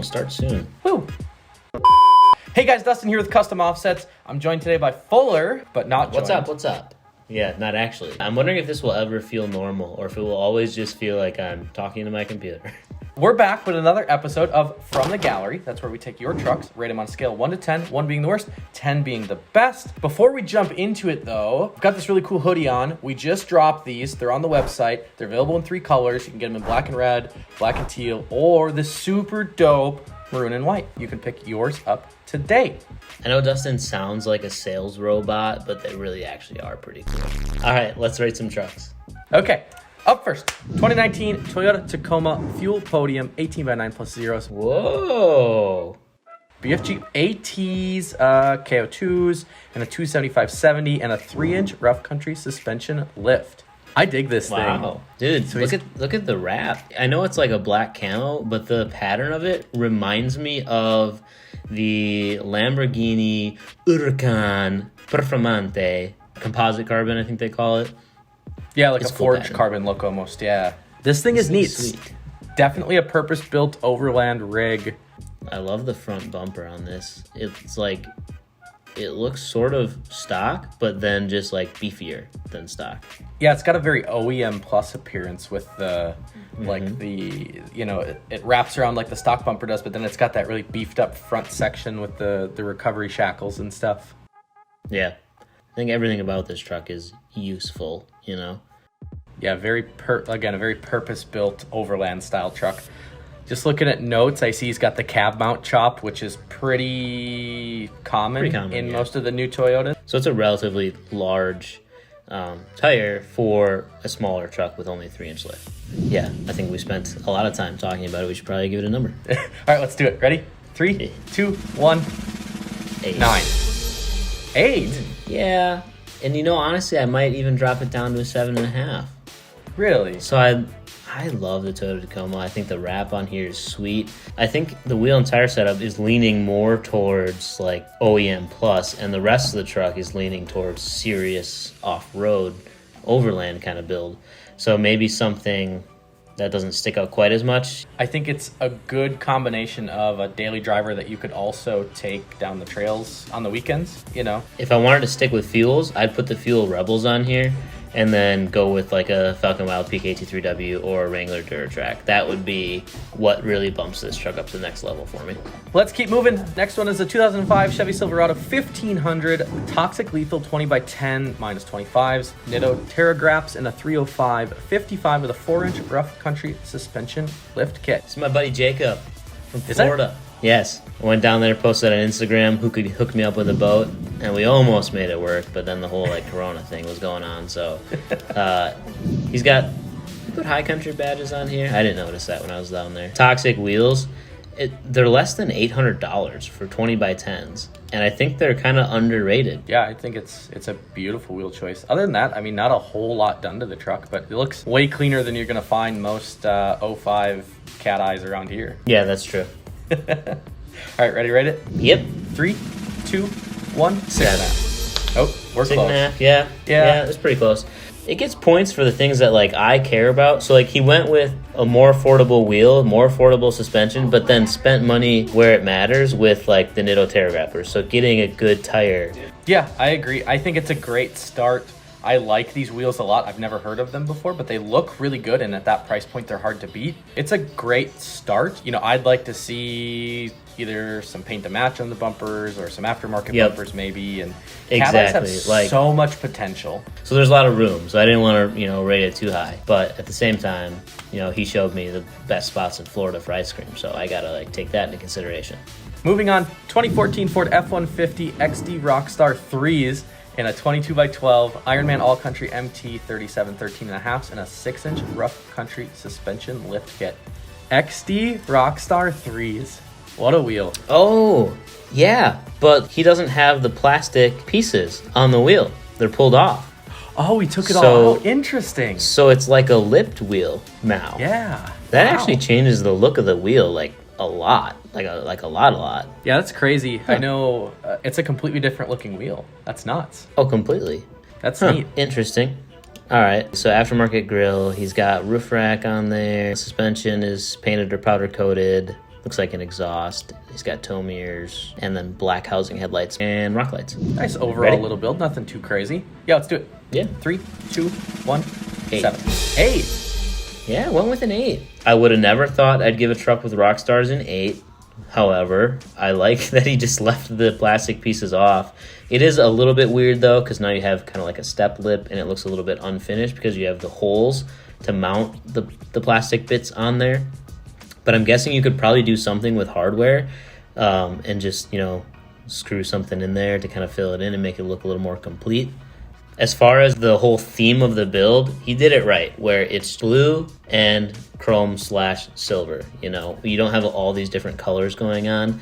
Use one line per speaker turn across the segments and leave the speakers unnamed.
will start soon.
Woo! Hey guys, Dustin here with Custom Offsets. I'm joined today by Fuller, but not joined.
What's up? Yeah, not actually. I'm wondering if this will ever feel normal or if it will always just feel like I'm talking to my computer.
We're back with another episode of From the Gallery. That's where we take your trucks, rate them on a scale of 1 to 10, 1 being the worst, 10 being the best. Before we jump into it though, I've got this really cool hoodie on. We just dropped these. They're on the website. They're available in 3 colors. You can get them in black and red, black and teal, or the super dope maroon and white. You can pick yours up today.
I know Dustin sounds like a sales robot, but they really actually are pretty cool. All right, let's rate some trucks.
Okay. Up first, 2019 Toyota Tacoma Fuel Podium 18x9 plus zeros.
Whoa.
BFG ATs, KO2s, and a 275/70 and a 3-inch rough country suspension lift. I dig this thing.
Wow. Dude,
So
look at the wrap. I know it's like a black camo, but the pattern of it reminds me of the Lamborghini Huracan Performante composite carbon, I think they call it.
Yeah, like
It's
a
cool
forged
pattern.
carbon look almost, yeah. This thing is neat.
Sweet.
Definitely a purpose-built overland rig.
I love the front bumper on this. It's like, it looks sort of stock, but then just like beefier than stock.
Yeah, it's got a very OEM plus appearance with the, like the, you know, it wraps around like the stock bumper does, but then it's got that really beefed up front section with the recovery shackles and stuff.
Yeah. I think everything about this truck is useful, you know?
Yeah, a very purpose-built overland style truck. Just looking at notes, I see he's got the cab mount chop, which is pretty common, in most of the new Toyotas.
So it's a relatively large tire for a smaller truck with only 3-inch lift. Yeah, I think we spent a lot of time talking about it. We should probably give it a number.
All right, let's do it. Ready? 3, 2, 1.
8.
9. 8?
Yeah, and you know, honestly, I might even drop it down to a 7.5.
Really?
So I love the Toyota Tacoma. I think the wrap on here is sweet. I think the wheel and tire setup is leaning more towards like OEM plus, and the rest of the truck is leaning towards serious off-road overland kind of build. So maybe something that doesn't stick out quite as much.
I think it's a good combination of a daily driver that you could also take down the trails on the weekends, you know?
If I wanted to stick with fuels, I'd put the Fuel Rebels on here and then go with like a Falcon Wild Peak AT3W or a Wrangler Duratrack. That would be what really bumps this truck up to the next level for me.
Let's keep moving. Next one is a 2005 Chevy Silverado 1500 Toxic Lethal 20x10 minus 25s. Nitto Terragraps in a 305 55 with a 4-inch rough country suspension lift kit.
It's my buddy Jacob from
Is that-
Florida. Yes, I went down there, posted on Instagram who could hook me up with a boat, and we almost made it work, but then the whole like Corona thing was going on, so he put high country badges on here. I didn't notice that when I was down there. Toxic wheels, they're less than $800 for 20x10s, and I think they're kind of underrated.
Yeah, I think it's a beautiful wheel choice. Other than that, I mean, not a whole lot done to the truck, but it looks way cleaner than you're going to find most 05 cat eyes around here.
Yeah, that's true.
All right, ready to rate it?
Yep.
3, 2, 1. 6.5. Oh, we're
6.5.
close.
Yeah,
Yeah.
it's pretty close. It gets points for the things that like I care about. So like he went with a more affordable wheel, more affordable suspension, but then spent money where it matters with like the Nitto Terragrappers. So getting a good tire.
Yeah, I agree. I think it's a great start. I like these wheels a lot. I've never heard of them before, but they look really good, and at that price point, they're hard to beat. It's a great start. You know, I'd like to see either some paint to match on the bumpers or some aftermarket bumpers maybe, and cat eyes have so much potential.
So there's a lot of room, so I didn't want to, rate it too high. But at the same time, he showed me the best spots in Florida for ice cream, so I gotta take that into consideration.
Moving on, 2014 Ford F-150 XD Rockstar 3s in a 22x12 Ironman All Country MT 37 13.5 and a 6-inch rough country suspension lift kit. XD Rockstar 3s. What a wheel.
Oh, yeah, but he doesn't have the plastic pieces on the wheel. They're pulled off.
Oh, he took it all out. Interesting.
So it's like a lipped wheel now.
Yeah.
That actually changes the look of the wheel like a lot. Like a lot.
Yeah, that's crazy. Huh. I know it's a completely different looking wheel. That's nuts.
Oh, completely.
That's neat.
Interesting. All right, so aftermarket grill. He's got roof rack on there. Suspension is painted or powder coated. Looks like an exhaust. He's got tow mirrors, and then black housing headlights and rock lights.
Nice overall little build, nothing too crazy. Yeah, let's do it.
Yeah.
3, 2, 1,
8.
7. 8.
Yeah, went with an 8. I would have never thought I'd give a truck with Rockstars an 8. However, I like that he just left the plastic pieces off. It is a little bit weird though, because now you have kind of like a step lip and it looks a little bit unfinished because you have the holes to mount the plastic bits on there. But I'm guessing you could probably do something with hardware and just, screw something in there to kind of fill it in and make it look a little more complete. As far as the whole theme of the build, he did it right, where it's blue and chrome/silver. You don't have all these different colors going on.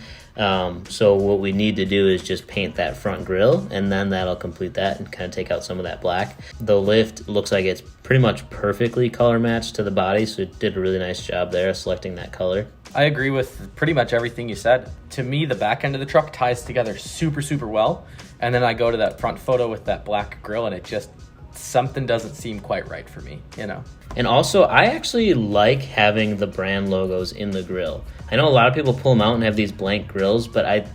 So what we need to do is just paint that front grille, and then that'll complete that and kind of take out some of that black. The lift looks like it's pretty much perfectly color matched to the body, so it did a really nice job there selecting that color.
I agree with pretty much everything you said. To me, the back end of the truck ties together super, super well. And then I go to that front photo with that black grille, and it just, something doesn't seem quite right for me, And
also, I actually like having the brand logos in the grille. I know a lot of people pull them out and have these blank grills, but I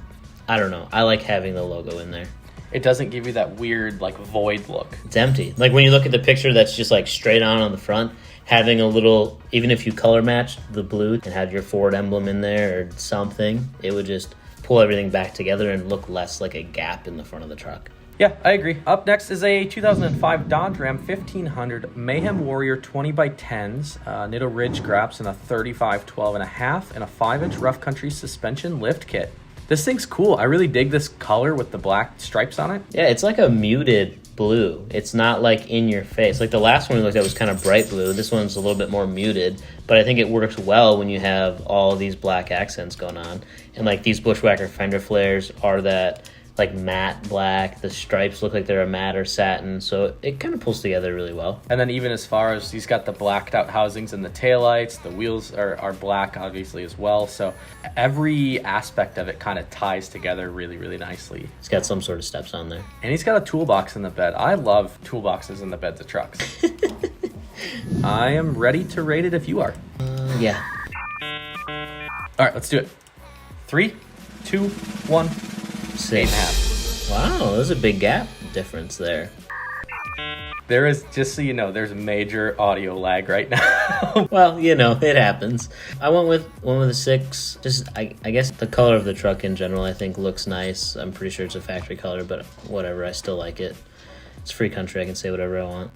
don't know. I like having the logo in there.
It doesn't give you that weird, void look.
It's empty. Like when you look at the picture that's just straight on the front, having a little, even if you color matched the blue and had your Ford emblem in there or something, it would just pull everything back together and look less like a gap in the front of the truck.
Yeah, I agree. Up next is a 2005 Dodge Ram 1500 Mayhem Warrior 20x10s, Nitto Ridge Graps in a 35/12.5 and a 5-inch rough country suspension lift kit. This thing's cool. I really dig this color with the black stripes on it.
Yeah, it's like a muted blue. It's not like in your face. Like the last one we looked at was kind of bright blue. This one's a little bit more muted, but I think it works well when you have all these black accents going on. And these Bushwhacker fender flares are that matte black. The stripes look like they're a matte or satin, so it kind of pulls together really well.
And then even as far as he's got the blacked out housings in the taillights, the wheels are black obviously as well, so every aspect of it kind of ties together really, really nicely.
It's got some sort of steps on there.
And he's got a toolbox in the bed. I love toolboxes in the beds of trucks. I am ready to rate it if you are.
Yeah.
All right, let's do it. 3, 2, 1.
6.5. Wow, there's a big gap difference there.
There is, just so you know, there's a major audio lag right now.
Well, it happens. I went with a 6. Just, I guess the color of the truck in general, I think, looks nice. I'm pretty sure it's a factory color, but whatever, I still like it. It's free country, I can say whatever I want.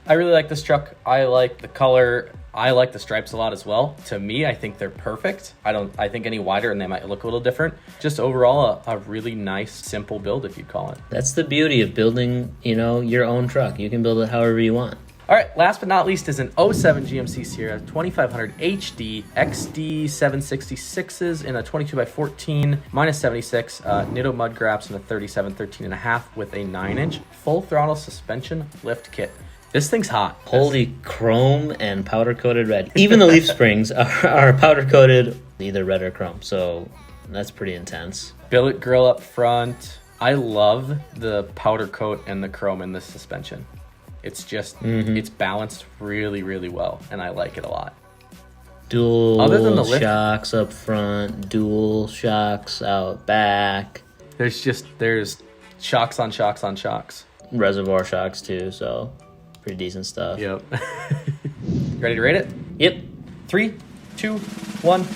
I really like this truck. I like the color. I like the stripes a lot as well. To me, I think they're perfect. I think any wider and they might look a little different. Just overall, a really nice, simple build, if you'd call it.
That's the beauty of building, your own truck. You can build it however you want.
All right, last but not least is an 07 GMC Sierra 2500 HD XD 766s in a 22x14 minus 76 Nitto mud graps in a 37/13.5 with a 9-inch full throttle suspension lift kit. This thing's hot.
Holy chrome and powder coated red. Even the leaf springs are powder coated either red or chrome, so that's pretty intense.
Billet grill up front. I love the powder coat and the chrome in this suspension. It's just, it's balanced really, really well, and I like it a lot.
Dual
Other than the lift,
shocks up front, dual shocks out back.
There's shocks on shocks on shocks.
Reservoir shocks too, so pretty decent stuff.
Yep. Ready to rate it?
Yep.
3, 2, 1,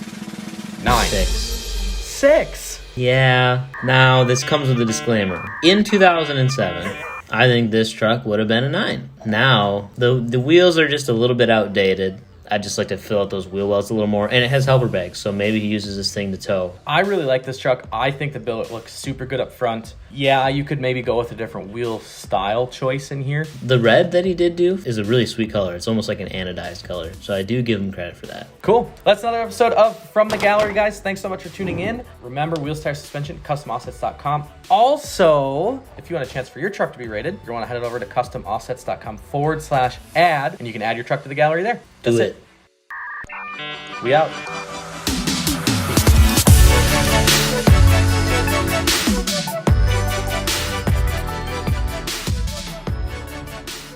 9. 6.
Yeah. Now, this comes with a disclaimer. In 2007, I think this truck would have been a 9. Now, the wheels are just a little bit outdated. I'd just like to fill out those wheel wells a little more. And it has helper bags, so maybe he uses this thing to tow.
I really like this truck. I think the billet looks super good up front. Yeah, you could maybe go with a different wheel style choice in here.
The red that he did do is a really sweet color. It's almost like an anodized color, so I do give him credit for that.
Cool. That's another episode of From the Gallery, guys. Thanks so much for tuning in. Remember, wheels, tires, suspension, customoffsets.com. Also, if you want a chance for your truck to be rated, you want to head over to customoffsets.com/add, and you can add your truck to the gallery there. That's
Do it.
We out.